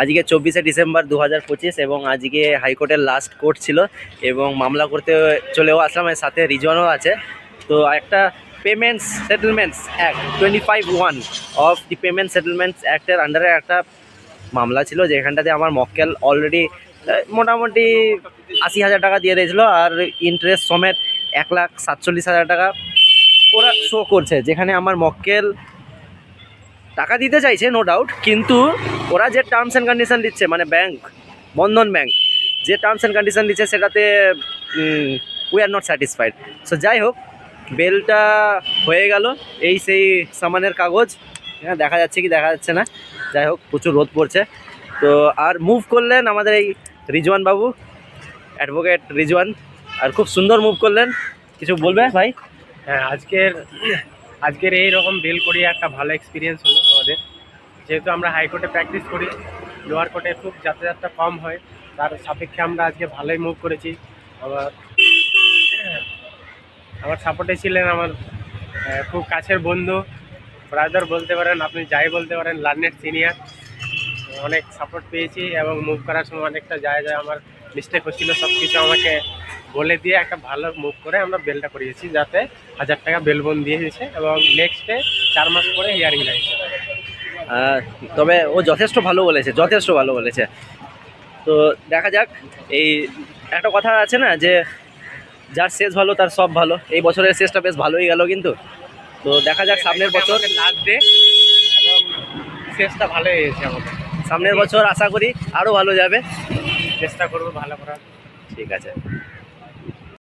আজকে 24শে ডিসেম্বর 2025 এবং আজকে হাইকোর্টের লাস্ট কোর্ট ছিল এবং মামলা করতে চলেও আসলাম, এর সাথে রিজওয়ানও আছে। তো একটা payments settlements act 25(1) of the payment settlements অ্যাক্টের আন্ডারে একটা মামলা ছিল, যেখানটাতে আমার মক্কেল অলরেডি মোটামুটি 80,000 টাকা দিয়ে দিয়েছিলো, আর ইন্টারেস্ট সমেত 1,47,000 টাকা ওরা শো করছে। যেখানে আমার মক্কেল টাকা দিতে চাইছে নো ডাউট, কিন্তু ওরা যে টার্মস অ্যান্ড কন্ডিশন দিচ্ছে, মানে ব্যাংক, বন্ধন ব্যাংক যে টার্মস অ্যান্ড কন্ডিশন দিচ্ছে, সেটাতে we are not satisfied. So যাই হোক, বেলটা হয়ে গেল। এই সেই সামানের কাগজ, হ্যাঁ দেখা যাচ্ছে কি দেখা যাচ্ছে না, যাই হোক প্রচুর রোদ পড়ছে। তো আর মুভ করলেন আমাদের এই রিজওয়ান বাবু, অ্যাডভোকেট রিজওয়ান, আর খুব সুন্দর মুভ করলেন। কিছু বলবে ভাই? হ্যাঁ, আজকের এই রকম বেল করিয়ে একটা ভালো এক্সপিরিয়েন্স হলো আমাদের। যেহেতু আমরা হাইকোর্টে প্র্যাকটিস করি, লোয়ার কোর্টে খুব যাতায়াতটা কম হয়, তার সাপেক্ষে আমরা আজকে ভালোই মুভ করেছি। আমার সাপোর্টে ছিলেন আমার খুব কাছের বন্ধু, ব্রাদার বলতে পারেন, আপনি যাই বলতে পারেন, লার্নেড সিনিয়র। অনেক সাপোর্ট পেয়েছি এবং মুভ করার সময় অনেকটা যায় আমার মিস্টেক হচ্ছিলো, সব কিছু আমাকে বলে দিয়ে একটা ভালো মুভ করে আমরা বেলটা করিয়েছি, যাতে 1,000 টাকা বেল বন্ড দিয়ে দিয়েছে এবং নেক্সটে 4 মাস পরে হিয়ারিং রয়েছে। তবে ও যথেষ্ট ভালো বলেছে, যথেষ্ট ভালো বলেছে। তো দেখা যাক, এই একটা কথা আছে না যে যার শেষ ভালো তার সব ভালো। এই বছরের শেষটা বেশ ভালোই গেল, কিন্তু তো দেখা যাক সামনের বছর লাস্ট ডে এবং শেষটা ভালো হয়েছে আমাদের। সামনের বছর আশা করি আরও ভালো যাবে, চেষ্টা করবো ভালো করার। ঠিক আছে।